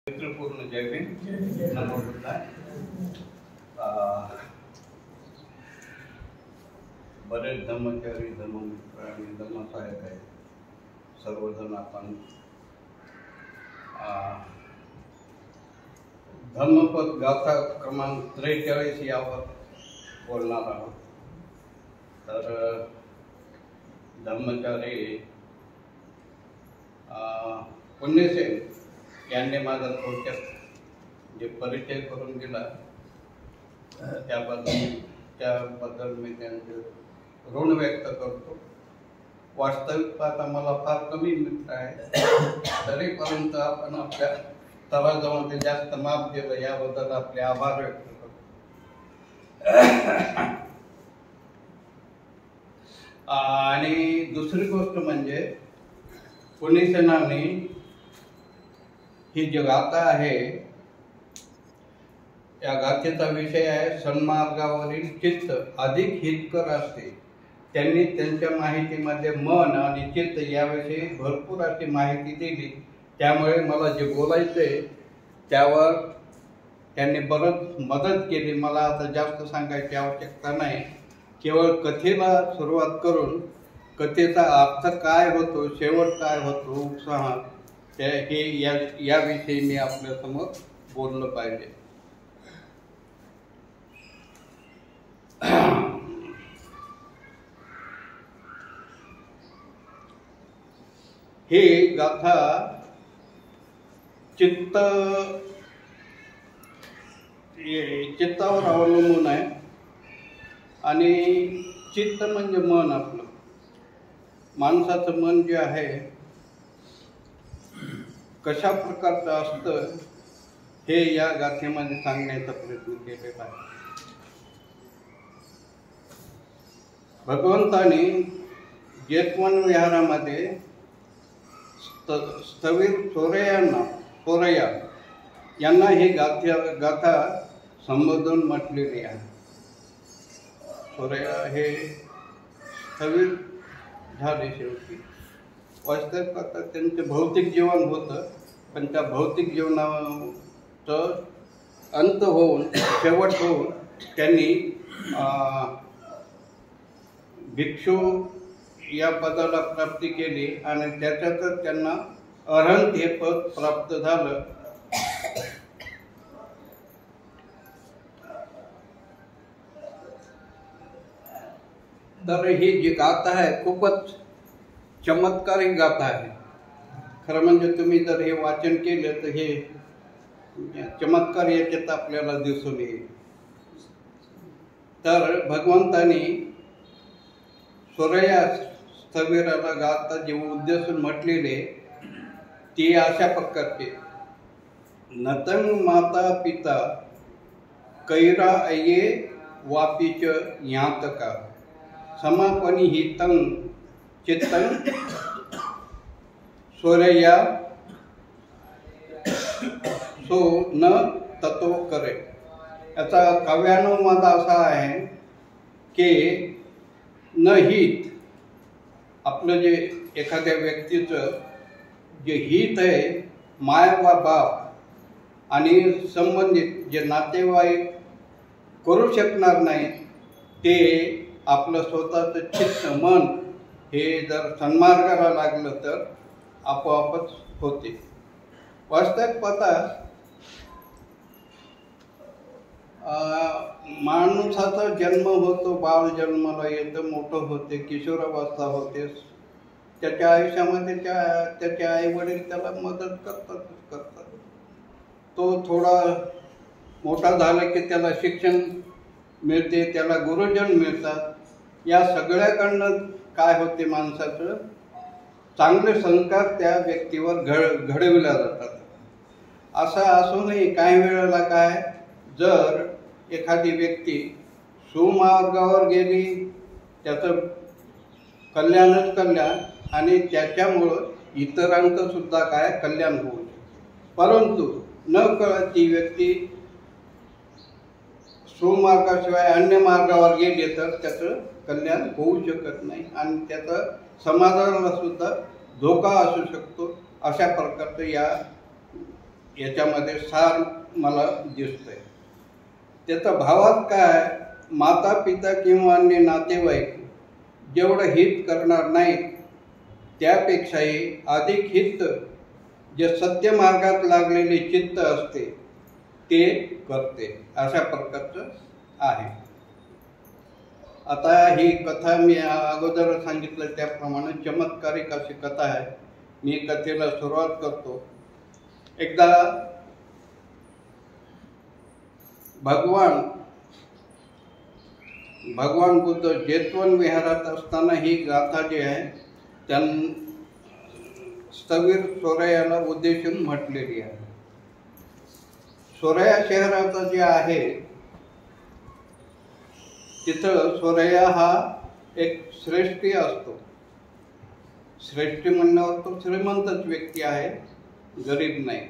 पूर्ण जय भीम नमो बुद्धाय। बरेच धर्मचारी धर्ममित्र आणि धर्मसहायक आहेत, सर्वजण आपण धम्मपद गाथा क्रमांक 43 यावर बोलणार आहोत। तर धर्मचारी पुण्यसेन यांनी माझा थोडक्यात जे परिचय करून दिला त्याबद्दल मी त्यांचे ऋण व्यक्त करतो। वास्तविक पाहता मला फार कमी मित्र आहेत, तरीपर्यंत आपण आपल्या तराजूमध्ये जास्त माप दिलं याबद्दल आपले आभार व्यक्त करतो। आणि दुसरी गोष्ट म्हणजे पुण्यसेनाने ही जी गाथा आहे या गाथेचा विषय आहे सन्मार्गावरील चित्त अधिक हितकर असते। त्यांनी त्यांच्या माहितीमध्ये मन आणि चित्त याविषयी भरपूर अशी माहिती दिली, त्यामुळे मला जे बोलायचंय त्यावर त्यांनी बरंच मदत केली। मला आता जास्त सांगायची आवश्यकता नाही, केवळ कथेला सुरुवात करून कथेचा अर्थ काय होतो, शेवट काय होतो, उत्साह हे याविषयी मी आपल्या समोर बोललं पाहिजे। ही गाथा चित्तावर अवलंबून आहे आणि चित्त म्हणजे मन। आपलं माणसाचं मन जे आहे कशा प्रकारचं असतं हे या गाथेमध्ये सांगण्याचा प्रयत्न केलेला आहे। भगवंताने जेतवन विहारामध्ये स्थविर सोरया यांना ही गाथा संबोधून म्हटलेली आहे। सोरया हे स्थविर झाले शेवटी। वास्तविक आता त्यांचं भौतिक जीवन होतं, पण त्या भौतिक जीवनाचं अंत होऊन शेवट होऊन त्यांनी भिक्षू या पदाला प्राप्ती केली आणि त्याच्यातच त्यांना अरहंत हे पद प्राप्त झालं। तर ही जी गाथा आहे खूपच चमत्कारिक गाथा आहे। खरं म्हणजे तुम्ही जर हे वाचन केलं तर हे चमत्कार याच्यात आपल्याला दिसून येईल। तर भगवंतानी सोरया स्थविराला गाथा जे उद्देशून म्हटलेले ती अशा प्रकारचे नतंग माता पिता कैरा अये वापिच यातका समापनी हितं चित्तं सोरया सो न ततो करे। याचा काव्यानुवाद असा आहे की न हित आपलं जे एखाद्या व्यक्तीचं जे हित आहे माय वा बाप आणि संबंधित जे नातेवाईक करू शकणार नाही ते आपलं स्वतःचं चित्त मन हे जर सन्मार्गाला लागलं तर आपोआपच होते। वास्तविक पाहता माणसाचा जन्म होतो, बाळ जन्माला येतं, मोठं होते, किशोरावस्था होते, त्याच्या आयुष्यामध्ये त्याचे आई वडील त्याला मदत करतात। तो थोडा मोठा झाला की त्याला शिक्षण मिळते, त्याला गुरुजन मिळतात। या सगळ्याकडनं काय होते, माणसाचं चांगले संस्कार त्या व्यक्तीवर घडविल्या जातात। असं असूनही काही वेळेला काय, जर एखादी व्यक्ती सुमार्गावर गेली त्याचं कल्याणच कल्याण आणि त्याच्यामुळं इतरांचं सुद्धा काय कल्याण होऊ शकते। परंतु न कळत ती व्यक्ती सुमार्गाशिवाय अन्य मार्गावर गेली तर त्याचं कल्याण होऊ शकत नाही आणि त्याचं समाजाला सुद्धा धोका असू शकतो। अशा प्रकारचं या याच्यामध्ये सार मला दिसतंय. त्याचा भावात काय, माता पिता किंवा अन्य नातेवाईक जेवढं हित करणार नाहीत त्यापेक्षाही अधिक हित जे सत्य मार्गात लागलेले चित्त असते ते करते, अशा प्रकारचं आहे. आता ही कथा मी अगोदर सांगितलं त्याप्रमाणे चमत्कारिक अशी कथा आहे. मी कथेला सुरुवात करतो. एकदा भगवान बुद्ध जेतवन विहारात असताना ही गाथा जी आहे स्थविर सोरयाला उद्देशून म्हटलेली आहे. सोरया शहराचा जे आहे तिथं सोरया हा एक श्रेष्ठी असतो. श्रेष्ठी म्हणण्यावर तो श्रीमंतच व्यक्ती आहे, गरीब नाही.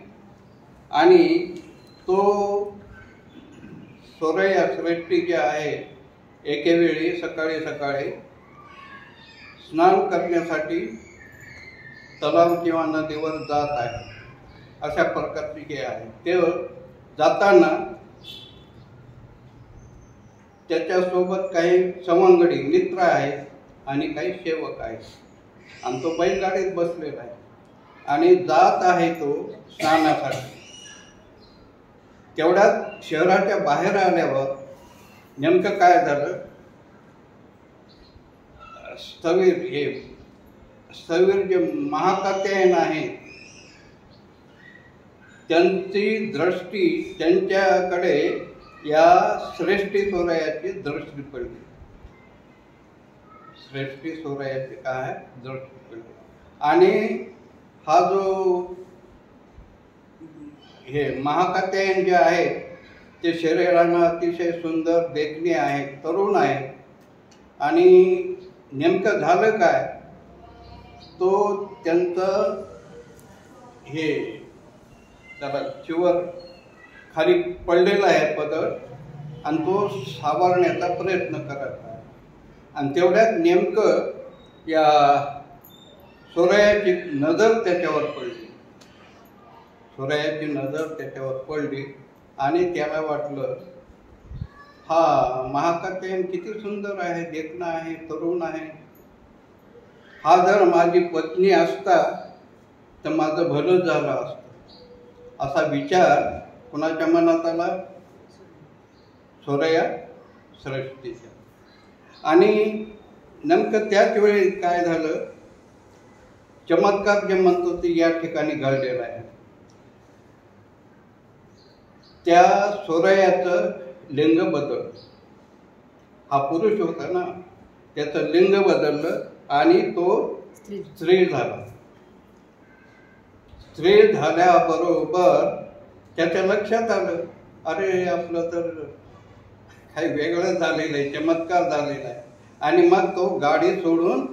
आणि तो सोरया श्रेष्ठी जे आहे एकेवेळी सकाळी सकाळी स्नान करण्यासाठी तलाव किंवा नदीवर जात आहे. अशा प्रकारची हे आहे. ते जाताना त्याच्यासोबत काही सवंगडी मित्र आहेत आणि काही सेवक आहेत आणि तो बैलगाडीत बसलेला आहे आणि जात आहे तो स्नानासाठी. तेवढ्यात शहराच्या बाहेर आल्यावर नेमकं काय झालं, स्थविर जे महाकात्यायन आहे त्यांची दृष्टी त्यांच्याकडे या श्रेष्ठी सोरयाची दृष्टी पडली. श्रेष्ठी सोरयाची काय दृष्टी पडली. आणि हा जो हे महाकात्यायन जे आहे ते शरीरानं अतिशय सुंदर देखणे आहे, तरुण आहे. आणि नेमकं झालं काय, तो त्यांचं हे त्याला चिवर खाली पडलेला आहे पदर आणि तो सावरण्याचा प्रयत्न करत आहे. आणि तेवढ्यात नेमकं या सोरयाची नजर त्याच्यावर पडली. सोरयाची नजर त्याच्यावर पडली आणि त्याला वाटलं हा महाकात्यायन किती सुंदर आहे, देखणा आहे, तरुण आहे. हा जर माझी पत्नी असता तर माझं भलं झालं असतं, असा विचार कुणाच्या मनात आला, सोरया श्रेष्ठीच्या. आणि नेमकं त्याच वेळी काय झालं, चमत्कार जे म्हणतो ते या ठिकाणी घडलेला आहे. त्या सोरयाचं लिंग बदललं. हा पुरुष होता ना, त्याचं लिंग बदललं आणि तो स्त्री झाला. स्त्री झाल्याबरोबर त्याच्या लक्षात आलं, अरे आपलं तर काही वेगळं झालेलं आहे, चमत्कार झालेला आहे. आणि मग तो गाडी सोडून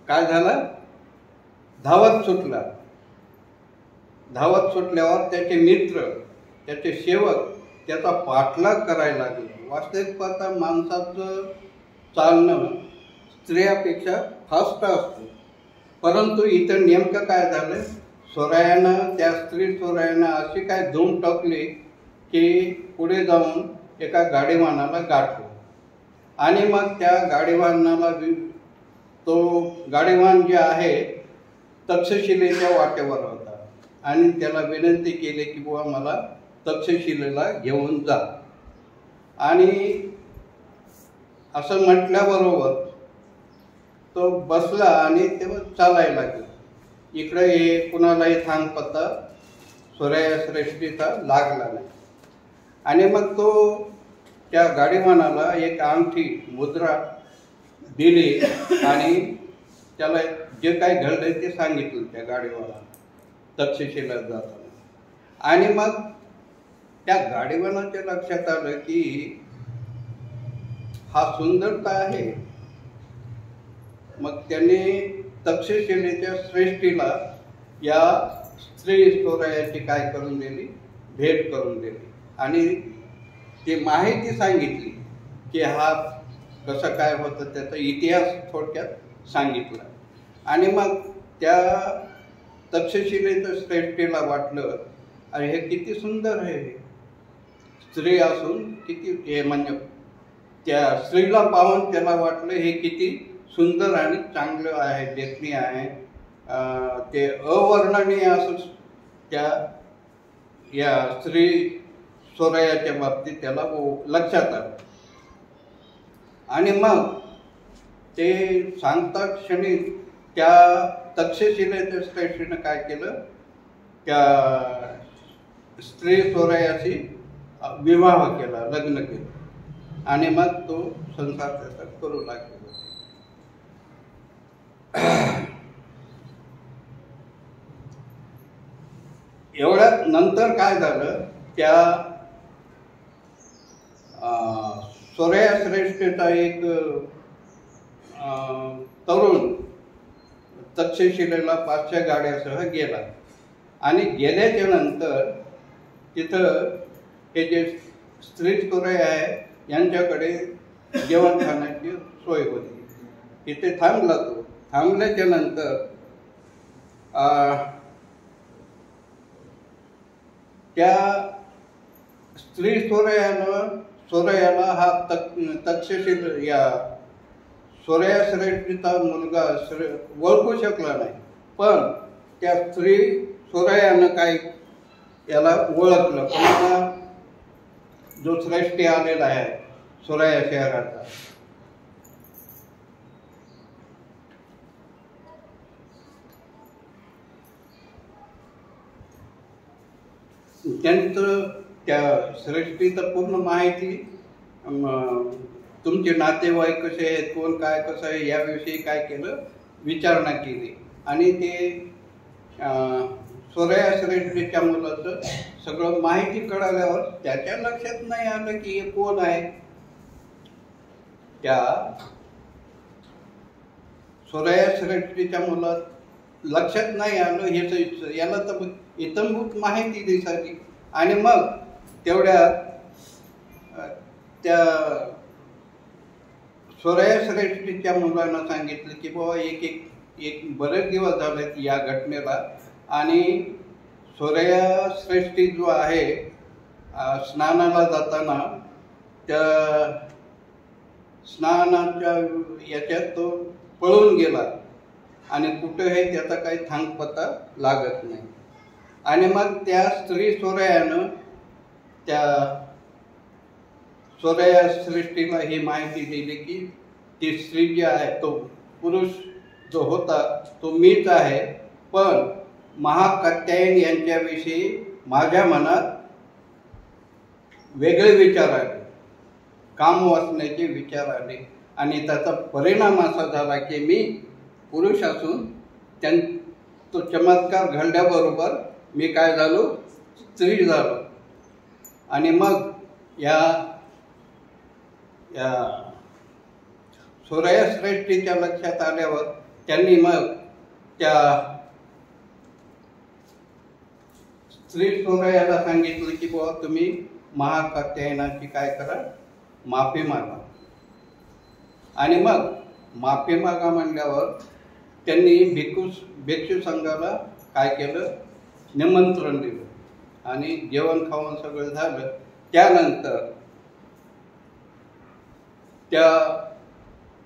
काय झाला, धावत सुटला. धावत सुटल्यावर त्याचे मित्र, त्याचे सेवक त्याचा पाठलाग करायला लागले. वास्तविक पाहता माणसाचं चालणं स्त्रियापेक्षा फास्ट असतं. परंतु इथं नेमकं काय झालं, सोरयानं त्या स्त्री सोरयानं अशी काय धूम टाकली की पुढे जाऊन एका गाडीवानाला गाठलं. आणि मग त्या गाडीवानाला तो गाडीवान जे आहे तक्षशिलेच्या वाटेवर होता आणि त्याला विनंती केली की बुवा मला तक्षशिलेला घेऊन जा. आणि असं म्हटल्याबरोबर तो बसला आणि तेव्हा चालायला लागला. इकडे हे कुणालाही थांगपत्ता सोरया श्रेष्ठीचा लागला नाही. आणि मग तो त्या गाडीवानाला एक अंगठी मुद्रा दिली आणि त्याला जे काय घडलंय ते सांगितलं त्या गाडीवानाला तक्षशिलेला जाताना. आणि मग त्या गाडीवानाच्या लक्षात आलं की हा सुंदरता आहे. मग त्यांनी तक्षशिलेच्या श्रेष्ठीला या स्त्री सोरयाची काय करून दिली, भेट करून दिली. आणि ती माहिती सांगितली की हा कसं काय होतं, त्याचा इतिहास थोडक्यात सांगितला. आणि मग त्या तक्षशिलेच्या श्रेष्ठीला वाटलं अरे हे किती सुंदर आहे, स्त्री असून किती हे, म्हणजे त्या स्त्रीला पाहून त्याला वाटलं हे किती सुंदर आणि चांगलं आहे, देखणी आहे. ते अवर्णनीय असं त्या या स्त्री सोरयाच्या बाबतीत त्याला लक्षात आलं. आणि मग ते सांगता क्षणी त्या तक्षशिलेच्या श्रेष्ठीनं काय केलं, त्या स्त्री सोरयाशी विवाह केला, लग्न केलं, आणि मग तो संसार त्याचा करू लागला. एवढ्यात नंतर काय झालं, त्या सोरया श्रेष्ठीचा एक तरुण तक्षशिलेला 500 गाड्यासह गेला, आणि गेल्याच्या नंतर तिथं हे जे स्त्री सोरया आहे यांच्याकडे जेवण खाण्याची सोय होती. तिथे थांबला तो. थांबल्याच्या नंतर त्या स्त्री सोरयाला हा तक्षशिल या सोरया श्रेष्ठीचा मुलगा ओळखू शकला नाही, पण त्या स्त्री सोरयानं काय याला ओळखलं, कोणाला, जो श्रेष्ठी आलेला आहे सोरया शहराचा. त्यांचं त्या श्रेष्ठीचं पूर्ण माहिती, तुमचे नातेवाईक कसे आहेत, कोण काय कसं आहे याविषयी काय केलं, विचारणा केली. आणि ते सोरया श्रेष्ठीच्या मुलाचं सगळं माहिती कळाल्यावर त्याच्या लक्षात नाही आलं की हे कोण आहे. त्या सोरया श्रेष्ठीच्या मुलात लक्षात नाही आलं, हे याला तर इतंभूत माहिती दिसायची. आणि मग तेवढ्यात त्या सोरया श्रेष्ठीच्या मुलांना सांगितलं की बाबा एक बरेच दिवस झालेत या घटनेला, आणि सोरया श्रेष्ठी जो आहे स्नानाला जाताना त्या स्नानाच्या याच्यात तो पळून गेला, आणि कुठे हे त्याचा काही थांगपत्ता लागत नाही. आणि मग त्या स्त्री सोरयानं त्या सोरया श्रेष्ठीला ही माहिती दिली की ती स्त्री जी आहे, तो पुरुष जो होता तो मीच आहे, पण महाकात्यायन यांच्याविषयी माझ्या मनात वेगळे विचार आले, काम वाचण्याचे विचार आले, आणि त्याचा परिणाम असा झाला की मी पुरुष असून तो चमत्कार घडल्याबरोबर मी काय झालो, स्त्री झालो. आणि मग या सोरया श्रेष्ठीच्या लक्षात आल्यावर त्यांनी मग त्या स्त्री सोरयाला सांगितलं की बाबा तुम्ही महाकात्यायनाची काय करा, माफी मागा. आणि मग माफी मागा म्हणल्यावर त्यांनी भिक्षू संघाला काय केलं, निमंत्रण दिलं, आणि जेवण खाऊन सगळं झालं. त्यानंतर त्या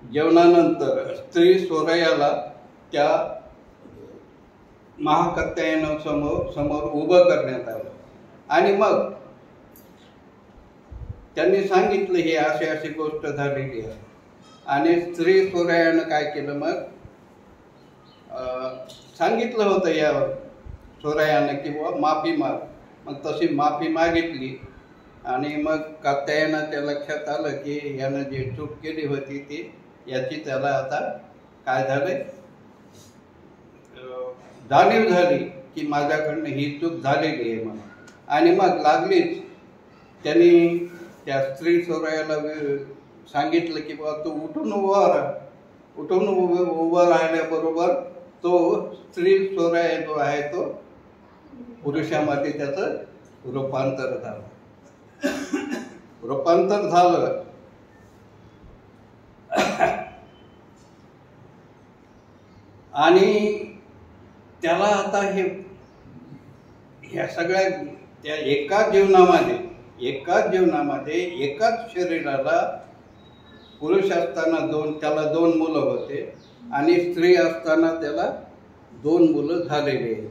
जेवणानंतर स्त्री सोरयाला त्या महाकात्यायनासमोर उभं करण्यात आलं, आणि मग त्यांनी सांगितलं ही अशी गोष्ट झालेली आहे. आणि स्त्री सोरयानं काय केलं, मग सांगितलं होतं या सोरयानं की बाबा माफी माग. मग तशी माफी मागितली, आणि मग कात्यायनाच्या लक्षात आलं की यानं जी चूक केली होती ती याची त्याला आता काय झालंय, जाणीव झाली की माझ्याकडनं ही चूक झालेली आहे म्हणून. आणि मग लागलीच त्यांनी त्या स्त्री सोरयाला सांगितलं की बाबा तू उठून उभा राहा. उठून उभं राहिल्याबरोबर तो स्त्री सोरया जो आहे तो पुरुषामध्ये त्याचं रूपांतर झालं. रूपांतर झालं आणि त्याला आता ह्या सगळ्या त्या एकाच जीवनामध्ये एकाच शरीराला पुरुष असताना त्याला 2 मुलं होते आणि स्त्री असताना त्याला 2 मुलं झालेली आहेत.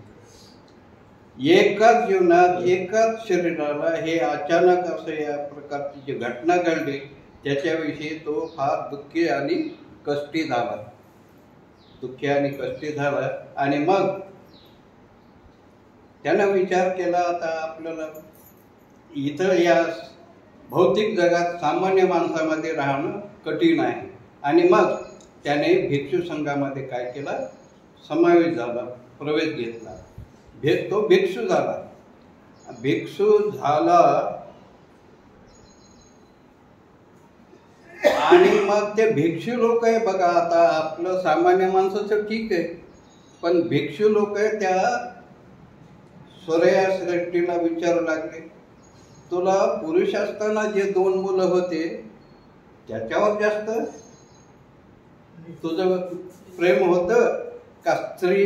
एकाच जीवनात एकाच शरीराला हे अचानक असं या प्रकारची जी घटना घडली त्याच्याविषयी तो फार दुःखी आणि कष्टी झाला. आणि मग त्यानं विचार केला, आता आपल्याला इथं या भौतिक जगात सामान्य माणसामध्ये राहणं कठीण आहे. आणि मग त्याने भिक्षू संघामध्ये काय केला, समावेश झाला, प्रवेश घेतला. तो भिक्षू झाला आणि मग ते भिक्षू लोक आहे बघा, आता आपलं सामान्य माणसाचं ठीक आहे, पण भिक्षू लोक आहे त्या सूर्या श्रेष्ठीला विचारू लागले, तुला पुरुष असताना जे 2 मुलं होते त्याच्यावर जास्त तुझं प्रेम होतं का स्त्री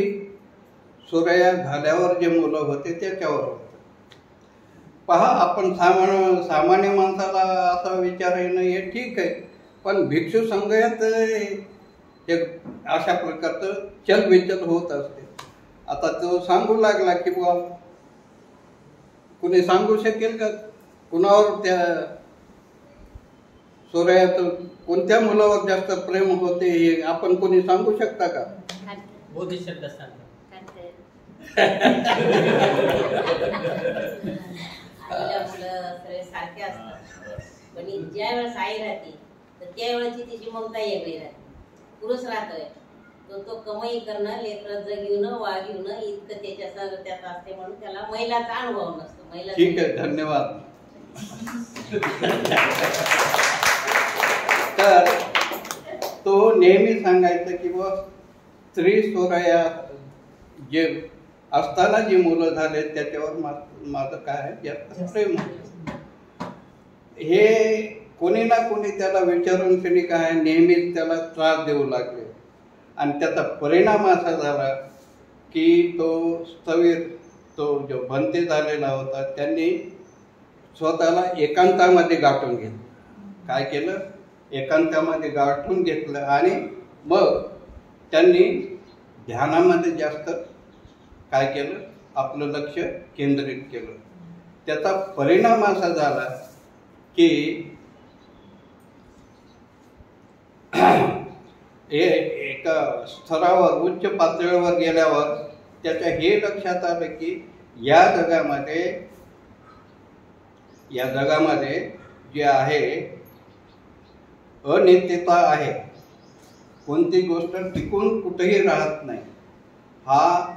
सूर्या झाल्यावर जे मुलं होते त्याच्यावर होतं? पहा, आपण सामान्य माणसाला असा विचार येणं हे ठीक आहे, पण भिक्षू संघात एक अशा प्रकारचं चलबिचल होत असते. आता तो सांगू लागला की बुवा कुणी सांगू शकेल का कुणावर त्या सूर्यात कोणत्या मुलावर जास्त प्रेम होते हे आपण कोणी सांगू शकता का? बोधिशब्द सांगा. आपल्या मुलं सगळे सारखे असतात, पण ज्या वेळेस आई राहते तर त्यावेळेची तिची ममता वेगळी राहते. पुरुष राहतोय तो कमाई करणं, लेकरं जगवणं, वागवणं इतकं त्यात असते, म्हणून त्याला महिलाचा अनुभव नसतो. महिला ठीक आहे, धन्यवाद. तर तो नेहमी सांगायचं की बुवा स्त्री सूर्या जे असताना जी मुलं झाले त्याच्यावर माझं काय आहे जास्त प्रेम. हे कोणी ना कोणी त्याला विचारून त्यांनी काय नेहमीच त्याला त्रास देऊ लागले. आणि त्याचा परिणाम असा झाला की तो स्थवीर, तो जो भंते झालेला होता, त्यांनी स्वतःला एकांतामध्ये गाठून घेतलं. काय केलं? एकांतामध्ये गाठून घेतलं आणि मग त्यांनी ध्यानामध्ये जास्त काय केलं, आपलं लक्ष केंद्रित केलं. त्याचा परिणाम असा झाला की एका स्तरावर, उच्च पातळीवर गेल्यावर त्याच्या हे लक्षात आलं की या जगामध्ये जे आहे अनित्यता आहे. कोणती गोष्ट टिकून कुठेही राहत नाही. हा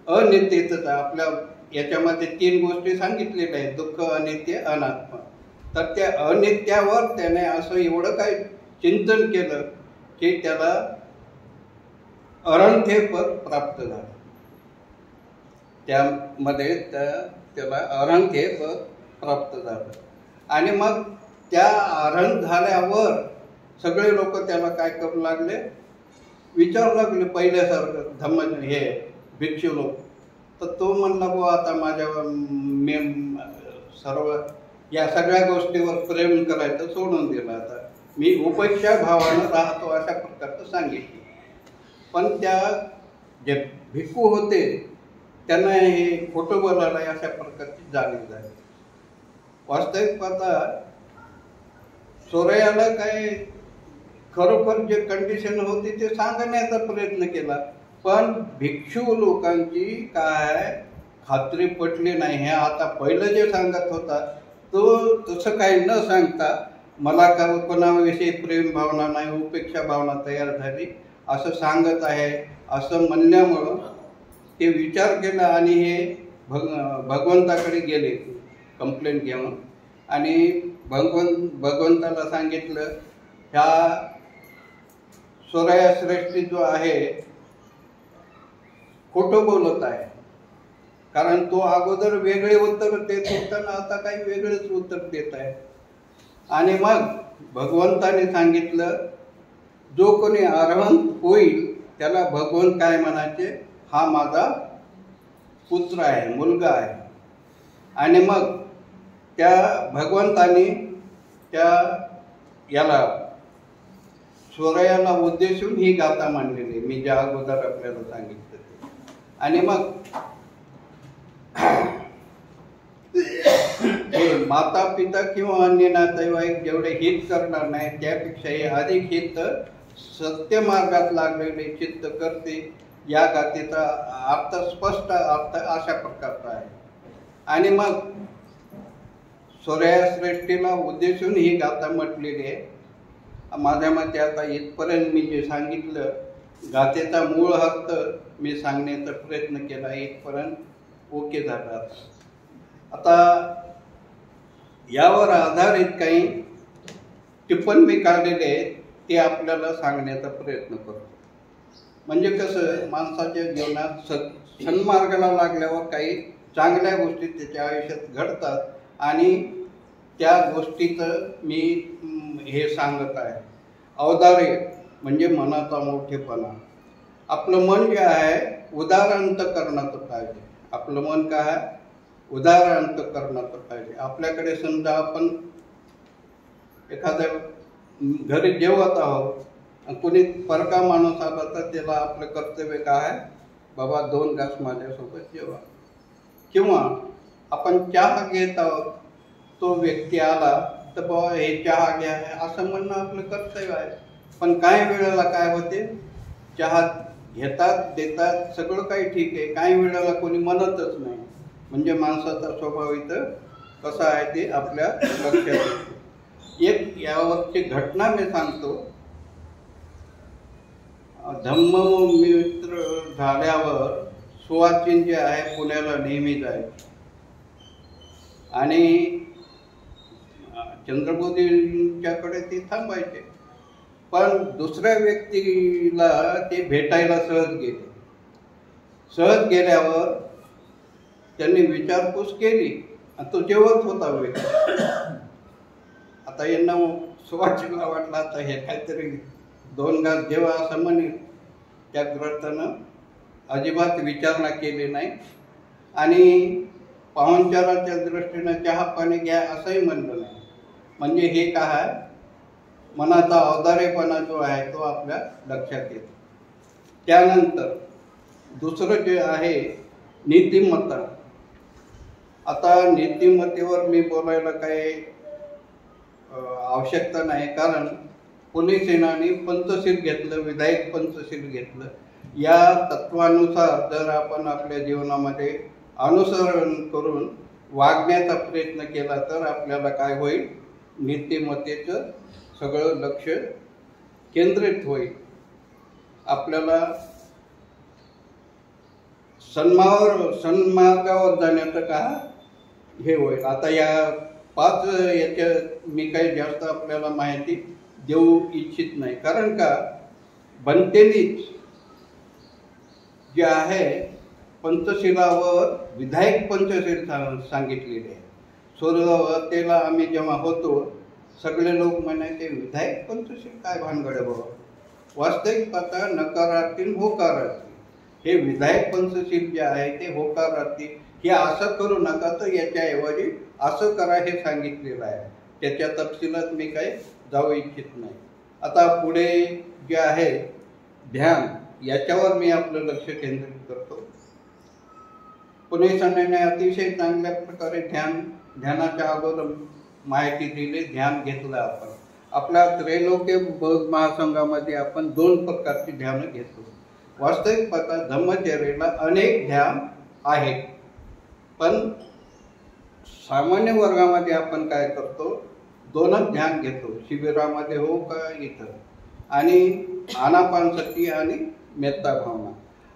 अनित्यता आपल्या याच्यामध्ये 3 गोष्टी सांगितलेल्या आहेत, दुःख, अनित्य, अनात्म. तर त्या अनित्यावर त्याने असं एवढं काही चिंतन केलं की त्याला अरंथे पद प्राप्त झालं. त्यामध्ये त्याला अरंथे पद प्राप्त झालं. आणि मग त्या अरहंत झाल्यावर सगळे लोक त्याला काय करू लागले, विचारू लागले पहिल्यासारखं हे भिक्षू लोक. तर तो म्हणला बुवा आता मी सर्व या सगळ्या गोष्टीवर प्रेम करायचं सोडून दिलं, आता मी उपेक्षा भावानं राहतो अशा प्रकारचं सांगितलं. पण त्या जे भिक्खू होते त्यांना हे खोटं बोलायला अशा प्रकारची जाणीव झाली. वास्तविक पाहता सूर्याला काय खरोखर जे कंडिशन होती ते सांगण्याचा प्रयत्न केला, पण भिक्षू लोकांची काय खात्री पटली नाही. हे आता पहिलं जे सांगत होता तो तसं काही न सांगता मला का कोणाविषयी प्रेम भावना नाही, उपेक्षा भावना तयार झाली असं सांगत आहे असं म्हणल्यामुळं ते विचार केला आणि हे भगवंताकडे गेले कंप्लेंट घेऊन. आणि भगवंताला सांगितलं ह्या सूर्या श्रेष्ठी जो आहे खोटं बोलत आहे, कारण तो अगोदर वेगळे उत्तर देत होता, आता काही वेगळेच उत्तर देत आहे. आणि मग भगवंताने सांगितलं जो कोणी अरहंत होईल त्याला भगवंत काय म्हणायचे, हा माझा पुत्र आहे, मुलगा आहे. आणि मग त्या भगवंतानी त्या याला सूर्याला उद्देशून ही गाथा मांडलेली, मी ज्या अगोदर आपल्याला सांगितलं ते. आणि मग माता पिता किंवा अन्य नातेवाईक जेवढे हित करणार नाही त्यापेक्षाही अधिक हित सत्य मार्गात लागलेले चित्त करते. या गाथेचा अर्थ स्पष्ट अर्थ अशा प्रकारचा आहे. आणि मग सूर्यश्रेष्ठीला उद्देशून ही गाथा म्हटलेली आहे. माझ्या मते आता इथपर्यंत मी जे सांगितलं गाथेचा मूळ अर्थ मी सांगण्याचा प्रयत्न केला, इथपर्यंत ओके झाला. आता यावर आधारित काही टिप्पण मी काढलेले आहेत ते आपल्याला सांगण्याचा प्रयत्न करतो. म्हणजे कसं, माणसाच्या जीवनात सन्मार्गाला लागल्यावर काही चांगल्या गोष्टी त्याच्या आयुष्यात घडतात आणि त्या गोष्टीचं मी हे सांगत आहे. औदार्य म्हणजे मनाचा मोठेपणा. आपलं मन जे आहे उदार अंतःकरणाचं पाहिजे. आपलं मन काय आहे? उदार अंतःकरणाचं पाहिजे. आपल्याकडे समजा आपण एखाद्या घरी जेवत आहोत, कोणी परका माणूस आला तर त्याला आपलं कर्तव्य काय आहे? बाबा 2 घास माझ्यासोबत जेवा. किंवा आपण चहा घेत आहोत, तो व्यक्ती आला तर बाबा हे चहा घ्या असं म्हणणं आपलं कर्तव्य आहे. पण काही वेळेला काय होते, चहा घेतात देतात सगळं काही ठीक आहे, काही वेळेला कोणी म्हणतच नाही. म्हणजे माणसाचा स्वभाव इथं कसा आहे ते आपल्या लक्षात येतो. एक यावरची घटना मी सांगतो. धम्ममित्र झाल्यावर सुवासिन जे आहे पुण्याला नेहमी जायचे आणि चंद्रबोधींच्याकडे ते थांबायचे. पण दुसऱ्या व्यक्तीला ते भेटायला सहज गेले. सहज गेल्यावर त्यांनी विचारपूस केली आणि तो जेवत होता व्यक्ती. आता यांना सुवासिनीला वाटलं आता हे काहीतरी 2 घास जेवा असं म्हणेल. त्या ग्रस्तानं अजिबात विचारणा केली नाही आणि पाहुणचाराच्या दृष्टीनं चहा पाणी घ्या असंही म्हणलं नाही. म्हणजे हे काय आहे, मनाचा औदार्यपणा जो आहे तो आपल्या लक्षात येतो. त्यानंतर दुसरं जे आहे नीतिमत्ता. आता नीतिमत्तेवर मी बोलायला काही आवश्यकता नाही, कारण पोलीस सेनानी पंचशील घेतलं, विधायक पंचशील घेतलं. या तत्वानुसार जर आपण आपल्या जीवनामध्ये अनुसरण करून वागण्याचा प्रयत्न केला तर आपल्याला काय होईल, नीतिमत्तेचं सगळं लक्ष केंद्रित होईल. आपल्याला सन्मार्गावर जाण्याचं का हे होईल. आता या 5 याच्यात मी काही जास्त आपल्याला माहिती देऊ इच्छित नाही, कारण का बनतेनीच जे आहे पंचशिलावर विधायक पंचशील सांगितलेले आहे. सुरुवातीला आम्ही जेव्हा होतो सगळे लोक म्हणायचे विधायक पंचशील काय भानगड आहे बाबा. वास्तविक पाहता नकारार्थी होकारार्थी. हे विधायक पंचशील जे आहे ते होकारार्थी. हे असं करू नका तर याच्याऐवजी असं करा हे सांगितलेलं आहे. त्याच्या तपशिलात मी काही जाऊ इच्छित नाही. आता पुढे जे आहे ध्यान, याच्यावर मी आपलं लक्ष केंद्रित करतो. पुणे सणाने अतिशय चांगल्या प्रकारे ध्यानाच्या अगोदर माहिती दिली, ध्यान घेतलं. आपण आपल्या त्रैलोक्य बौद्ध महासंघामध्ये आपण 2 प्रकारची ध्यानं घेतो. वास्तविक पाहता धम्मचर्येला अनेक ध्यान आहेत, पण सामान्य वर्गामध्ये आपण काय करतो, 2च ध्यान घेतो. शिबिरामध्ये हो का इथं. आणि आनापानसती आणि मेत्ता भावना.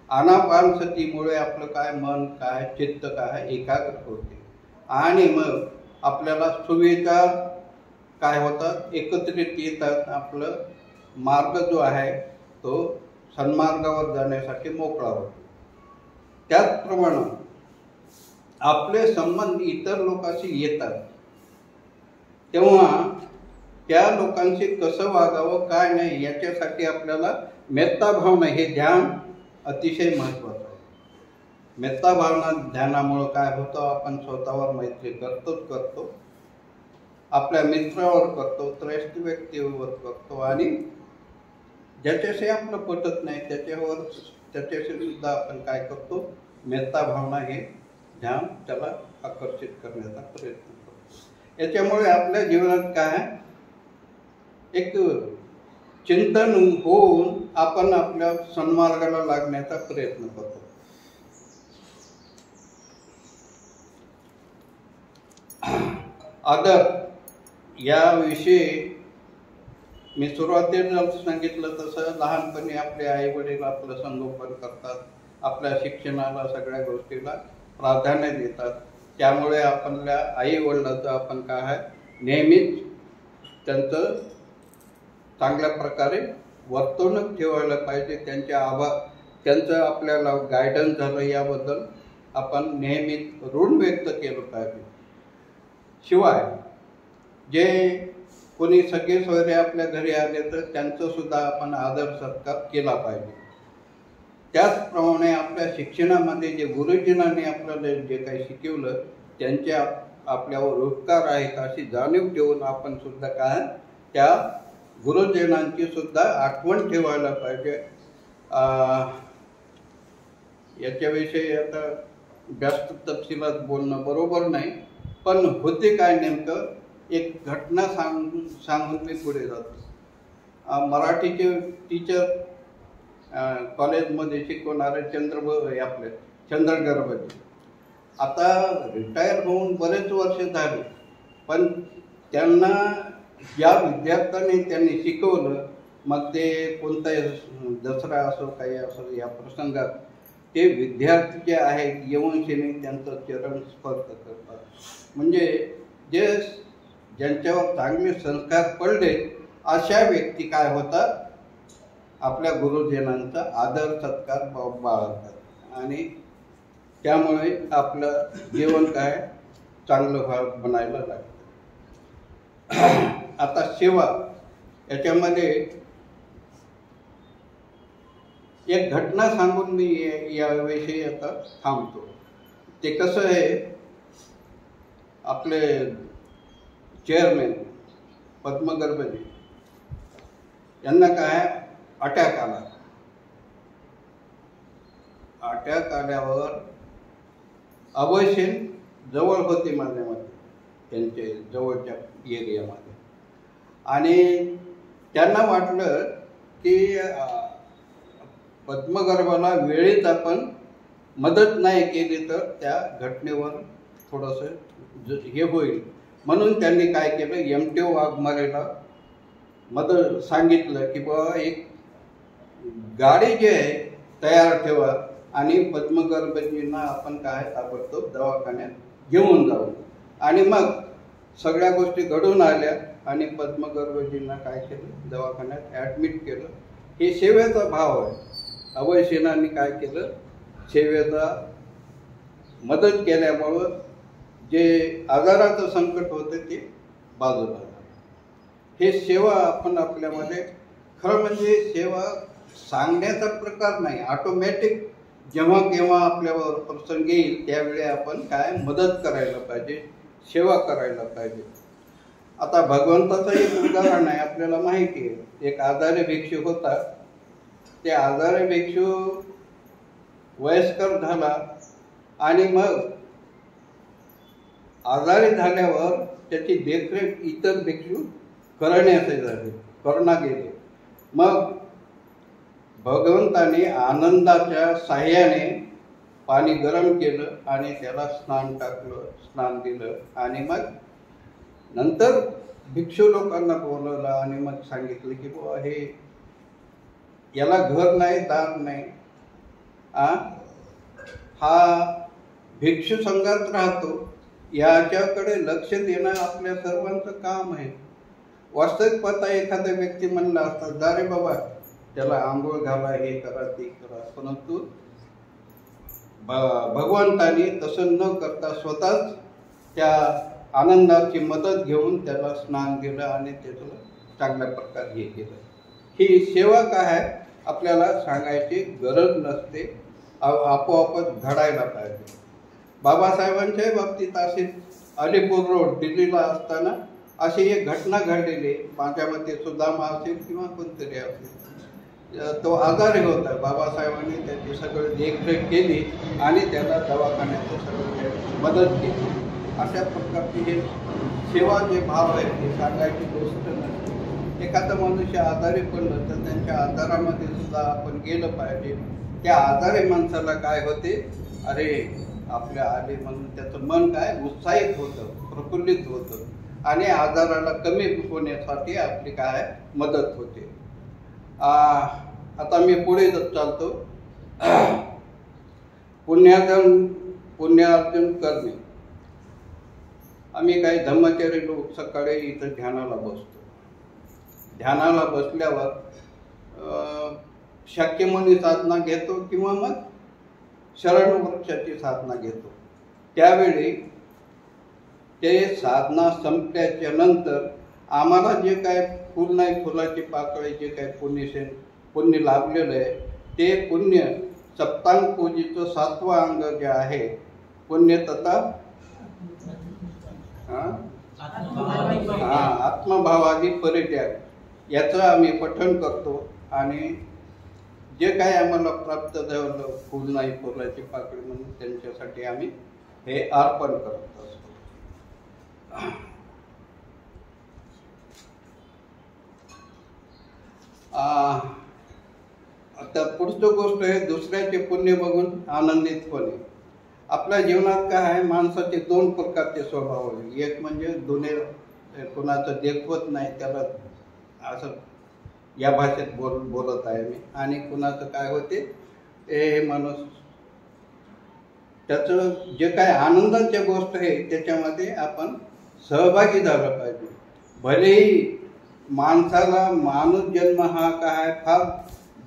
आनापानसतीमुळे आपलं काय मन काय चित्त काय एकाग्र होते आणि मग आपल्याला सुविचार काय होतात, एकत्रित येतात. आपलं मार्ग जो आहे तो सन्मार्गावर जाण्यासाठी मोकळा होतो. त्याचप्रमाणे आपले संबंध इतर लोकांशी येतात तेव्हा त्या लोकांशी कसं वागावं काय नाही याच्यासाठी आपल्याला मेत्ता भावना हे ध्यान अतिशय महत्त्वाचं आहे. मेत्ता भावना ध्यानामुळं काय होतं, आपण स्वतःवर मैत्री करतो, आपल्या मित्रावर करतो, श्रेष्ठ व्यक्तीवर करतो आणि ज्याच्याशी आपलं पटत नाही त्याच्याशी सुद्धा आपण काय करतो, मेत्ता भावना हे ध्यान त्याला आकर्षित करण्याचा प्रयत्न करतो. याच्यामुळे आपल्या जीवनात काय एक चिंतन होऊन आपण आपल्या सन्मार्गाला लागण्याचा प्रयत्न करतो. आदर याविषयी मी सुरुवातीला सांगितलं तसं लहानपणी आपले आई वडील आपलं संगोपन करतात, आपल्या शिक्षणाला सगळ्या गोष्टीला प्राधान्य देतात. त्यामुळे आपल्या आई वडिलांचं आपण काय आहे नेहमीच त्यांचं चांगल्या प्रकारे वर्तणूक ठेवायला पाहिजे. त्यांचं आपल्याला गायडन्स झालं याबद्दल आपण नेहमीच ऋण व्यक्त केलं पाहिजे. शिवाय जे कोणी सगळे सोयरे आपल्या घरी आले तर त्यांचं सुद्धा आपण आदर सत्कार केला पाहिजे. त्याचप्रमाणे आपल्या शिक्षणामध्ये जे गुरुजनांनी आपल्याला जे काही शिकवलं त्यांचे आपल्यावर उपकार आहेत अशी जाणीव ठेवून आपण सुद्धा काय त्या गुरुजनांची सुद्धा आठवण ठेवायला पाहिजे. याच्याविषयी आता जास्त तपशिलात बोलणं बरोबर नाही, पण होते काय नेमकं एक घटना सांगून मी पुढे जातो. मराठीचे टीचर कॉलेजमध्ये शिकवणारे आपले चंद्रगर्भजी आता रिटायर होऊन बरेच वर्ष झाले, पण त्यांना ज्या विद्यार्थ्यांनी त्यांनी शिकवलं, मग ते कोणताही दसरा असो काही असो या प्रसंगात ते विद्यार्थी जे आहेत येऊनशेने त्यांचं चरण स्पर्श करतात. म्हणजे ज्यांच्यावर चांगले संस्कार पडले अशा व्यक्ती काय होतात आपल्या गुरुजनांचा आदर सत्कार बाळगतात आणि त्यामुळे आपलं जीवन काय चांगलं बनायला लागतं. आता सेवा याच्यामध्ये एक घटना सांगून मी याविषयी आता थांबतो. ते कसं आहे, आपले चेअरमॅन पद्मगर्भजी यांना काय अटॅक आला. अटॅक आल्यावर अभयसेन जवळ होते माझ्यामध्ये, त्यांचे जवळच्या एरियामध्ये, आणि त्यांना वाटलं की पद्मगर्भाला वेळेत आपण मदत नाही केली तर त्या घटनेवर थोडंसं हे होईल, म्हणून त्यांनी काय केलं, एमटीओ वाघमारेला मदत सांगितलं की बाबा एक गाडी जी आहे तयार ठेवा आणि पद्मगर्भजींना आपण काय ताबडतोब दवाखान्यात घेऊन जाऊ. आणि मग सगळ्या गोष्टी घडून आल्या आणि पद्मगर्भजींना काय केलं, दवाखान्यात ॲडमिट केलं. हे सेवेचा भाव आहे. अभयसेनांनी काय केलं, सेवेचा मदत केल्यामुळं जे आजाराचं संकट होतं ते बाजूला झालं. हे सेवा आपण आपल्यामध्ये खरं म्हणजे सेवा सांगण्याचा प्रकार नाही, ऑटोमॅटिक जेव्हा केव्हा आपल्यावर प्रसंग येईल त्यावेळी आपण काय मदत करायला पाहिजे, सेवा करायला पाहिजे. आता भगवंताचं एक उदाहरण आहे, आपल्याला माहिती आहे. एक आजारी भिक्षू होता. ते आजारी भिक्षू वयस्कर झाला आणि मग आजारी झाल्यावर त्याची देखरेख इतर भिक्षू करण्याचे झाले, करणा गेले. मग भगवंताने आनंदाच्या साह्याने पाणी गरम केलं आणि त्याला स्नान दिलं आणि मग नंतर भिक्षू लोकांना बोलवलं आणि मग सांगितलं की बुवा हे याला घर नाही, दार नाही, हा भिक्षू संघात राहतो, याच्याकडे लक्ष देणं आपल्या सर्वांचं काम आहे. वास्तविक पाहता एखादा व्यक्ती म्हणला असता, जा रे बाबा त्याला आंघोळ घाला, हे करा ते करा, परंतु भगवंतानी तसं न करता स्वतःच त्या आनंदाची मदत घेऊन त्याला स्नान दिलं आणि त्याचं चांगल्या प्रकारे हे केलं. ही सेवा काय आहे आपल्याला सांगायची गरज नसते. आपोआपच घडायला पाहिजे. बाबासाहेबांच्या बाबतीत असे अलीपूर रोड दिल्लीला असताना अशी एक घटना घडलेली, माझ्या मते सुदामा असेल किंवा कोणतरी असेल, तो आजारी होता. बाबासाहेबांनी त्याची सगळं देखरेख केली आणि त्याला दवाखान्याचं सगळं मदत केली. अशा प्रकारची हे सेवा जे भाव आहे ते सांगायची गोष्ट नसते. एखादा मनुष्य आजारी पडलं तर त्यांच्या आजारामध्ये सुद्धा आपण गेलं पाहिजे. त्या आजारी माणसाला काय होते, अरे आपल्या आले म्हणून त्याचं मन काय उत्साहित होतं, प्रफुल्लित होतं आणि आजाराला कमी होण्यासाठी आपली काय मदत होते. आता मी पुढे चालतो. पुण्यार्जन करणे. आम्ही काही धम्मचारी लोक सकाळी इथं ध्यानाला बसतो. ध्यानाला बसल्यावर शाक्यमुनी साधना घेतो किंवा मग शरण वृक्षाची साधना घेतो. त्यावेळी ते साधना संपल्याच्या नंतर आम्हाला जे काय फुल नाही, फुलाची पाकळी, जे काय पुण्य लाभलेलं आहे ते पुण्य सप्तांग पूजेचं 7वं अंग जे आहे पुण्य तथा आत्मभावादी परित्याग, याचं आम्ही पठण करतो आणि जे काय आम्हाला प्राप्त झालं फुल नाही, फुलाची पाकळी म्हणून त्यांच्यासाठी आम्ही हे अर्पण करत असतो. आता पुढचं गोष्ट आहे दुसऱ्याचे पुण्य बघून आनंदितपणे. आपल्या जीवनात काय आहे, माणसाचे 2 प्रकारचे स्वभाव आहे. एक म्हणजे दुनिया कोणाचं देखवत नाही त्याला, असं या भाषेत बोलत आहे मी. आणि कुणाचं काय होते, हे माणूस त्याचं जे काय आनंदाच्या गोष्ट आहे त्याच्यामध्ये आपण सहभागी झालं पाहिजे. भलेही माणसाला माणूस जन्म हा काय फार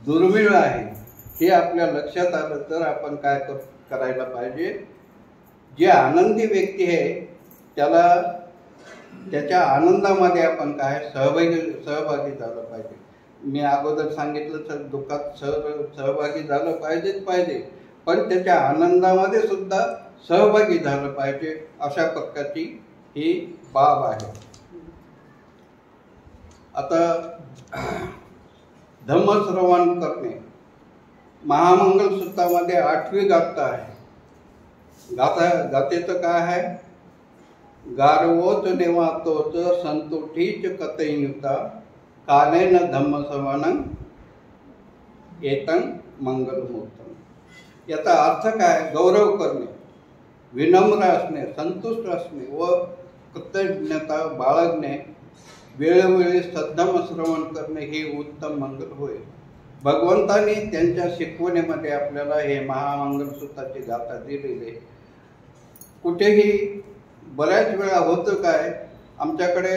दुर्मिळ आहे हे आपल्या लक्षात आलं तर आपण काय करायला पाहिजे, जे आनंदी व्यक्ती आहे त्याला त्याच्या आनंदामध्ये आपण काय सहभागी झालं पाहिजे. मी अगोदर सांगितलं तर दुःखात सहभागी झालं पाहिजे, पण त्याच्या आनंदामध्ये सुद्धा सहभागी झालं पाहिजे. अशा प्रकारची ही बाब आहे. आता धम्मश्रवण करणे. महामंगल सूत्रामध्ये 8वी गाथा आहे. गाथेचं काय आहे, गारवोच नेवातोच संतोषीच कथयुता कालेन धम्मश्रवणं एतं मंगलमूर्तम. याचा अर्थ काय, गौरव करणे, विनम्र असणे, संतुष्ट असणे व कृतज्ञता बाळगणे, वेळोवेळी सद्धम श्रवण करणे हे उत्तम मंगल होय. भगवंतांनी त्यांच्या शिकवणीमध्ये आपल्याला हे महामंगलसूत्राची गाथा दिलेली. कुठेही बऱ्याच वेळा होतं काय, आमच्याकडे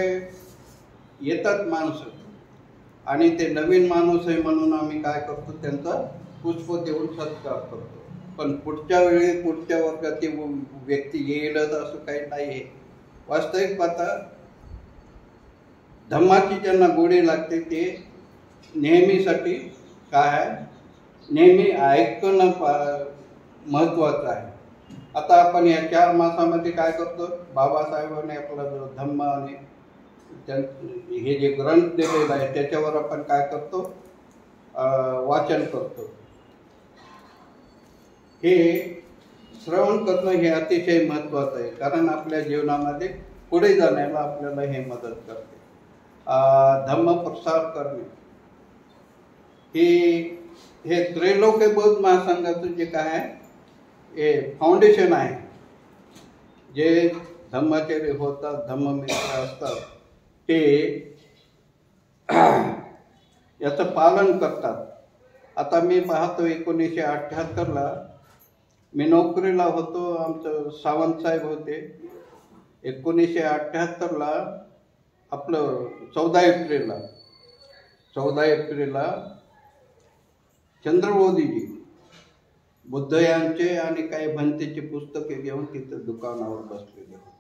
येतात माणसं आणि ते नवीन माणूस आहे म्हणून आम्ही काय करतो, त्यांचा पुष्प देऊन सत्कार करतो. पण पुढच्या वेळी पुढच्या वर्गात ती व्यक्ती येईलच असं काही नाही आहे. वास्तविक पाहता धम्माची ज्यांना गोडी लागते ते नेहमीसाठी काय आहे, नेहमी ऐकणं महत्त्वाचं आहे. आता आपण या 4 मासामध्ये काय करतो, बाबासाहेबांनी आपला जो धम्म आणि हे जे ग्रंथ दिलेला आहे त्याच्यावर आपण काय करतो, वाचन करतो. हे श्रवण करणं हे अतिशय महत्त्वाचं आहे, कारण आपल्या जीवनामध्ये पुढे जाण्याला आपल्याला हे मदत करते. धम्म प्रसार करणे हे त्रैलोक्य बौद्ध महासंघाचं जे काय आहे हे फाउंडेशन आहे. जे धम्माचार्य होतात, धम्ममित्र असतात ते याचं पालन करतात. आता मी पाहतो 1978ला मी नोकरीला होतो, आमचं सावंत साहेब होते. 1978ला आपलं 14 एप्रिलला चंद्रबोधीजी बुद्ध यांचे आणि काही भंतेची पुस्तके घेऊन तिथं दुकानावर बसलेले होते.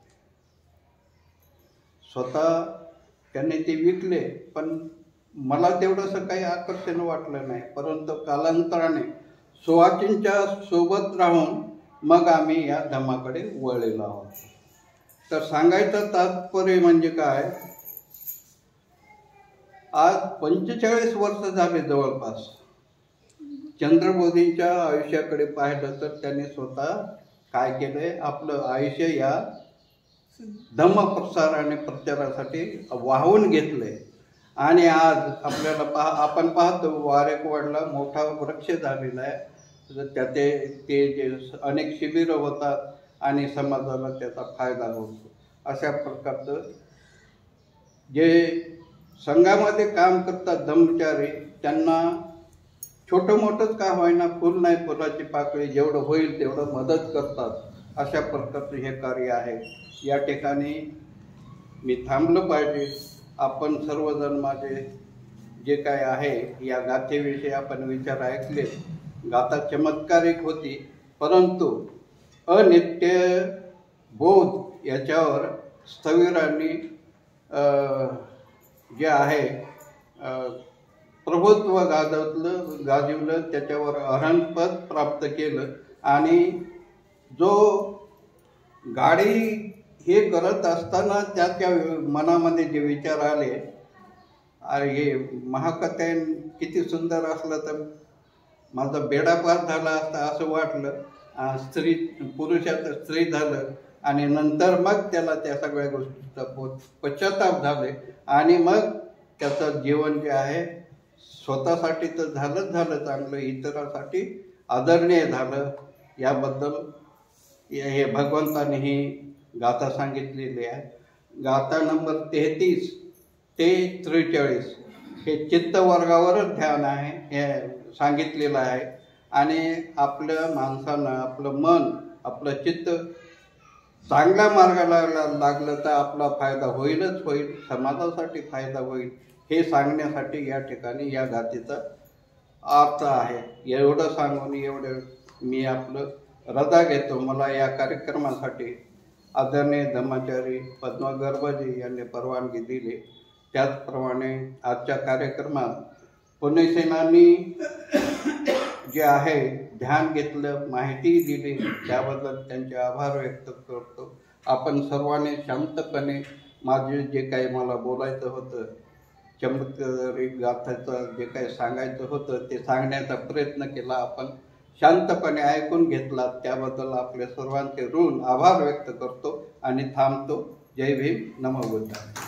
स्वतः त्यांनी ते विकले, पण मला तेवढंसं काही आकर्षण वाटलं नाही. परंतु कालांतराने सुहासिनीच्या सोबत राहून मग आम्ही या धम्माकडे वळलेलो आहोत. तर सांगायचं तात्पर्य म्हणजे काय, आज 45 वर्ष झाले जवळपास चंद्रबोधींच्या आयुष्याकडे पाहिलं तर त्यांनी स्वतः काय केलंय, आपलं आयुष्य या धम्म प्रसार आणि प्रचारासाठी वाहून घेतलंय. आणि आज आपल्याला आपण पाहतो वारेकवाडला मोठा वृक्ष झालेला आहे. त्याचे ते जे अनेक शिबिरं होतात आणि समाजाला त्याचा फायदा होतो. अशा प्रकारचं जे संघामध्ये काम करतात धम्मचारी, त्यांना छोटं मोठंच का होईना, फुल नाही फुलाची पाकळी, जेवढं होईल तेवढं मदत करतात. अशा प्रकारचं हे कार्य आहे. या ठिकाणी मी थांबलं पाहिजे. आपण सर्वजण माझे जे काय आहे या गाथेविषयी आपण विचार ऐकले. गाथा चमत्कारिक होती, परंतु अनित्य बोध याच्यावर स्थविरांनी जे आहे प्रभुत्व गाजवलं, त्याच्यावर अरहंतपद प्राप्त केलं. आणि जो गाडी हे करत असताना त्याच्या मनामध्ये जे विचार आले, अरे हे महाकथान किती सुंदर असलं तर माझा बेडा पार झाला असता असं वाटलं. पुरुषाचं स्त्री झालं आणि नंतर मग त्याला त्या सगळ्या गोष्टीचा पश्चाताप झाले. आणि मग त्याचं जीवन जे आहे स्वतःसाठी तर झालं चांगलं, इतरांसाठी आदरणीय झालं. याबद्दल हे भगवंताने ही गाथा सांगितलेली आहे. गाथा नंबर 33 ते 43 हे चित्तवर्गावरच ध्यान आहे, हे सांगितलेलं आहे. आणि आपल्या माणसानं आपलं मन, आपलं चित्त चांगल्या मार्गाला लागलं तर आपला फायदा होईलच होईल, समाजासाठी फायदा होईल, हे सांगण्यासाठी या ठिकाणी या गाथेचा अर्थ आहे. एवढं सांगून एवढं मी आपलं रजा घेतो. मला या कार्यक्रमासाठी आदरणीय धम्माचारी पद्मगर्भजी यांनी परवानगी दिली. त्याचप्रमाणे आजच्या कार्यक्रमात पुण्यसेनांनी जे आहे ध्यान घेतलं, माहिती दिली, त्याबद्दल त्यांचे आभार व्यक्त करतो. आपण सर्वांनी शांतपणे माझे जे काही मला बोलायचं होतं, चमत्कारिक गाथाचं जे काही सांगायचं होतं ते सांगण्याचा प्रयत्न केला. आपण शांतपणे ऐकून घेतला, त्याबद्दल आपल्या सर्वांचे ऋण आभार व्यक्त करतो आणि थांबतो. जय भीम, नमो बुद्धाय.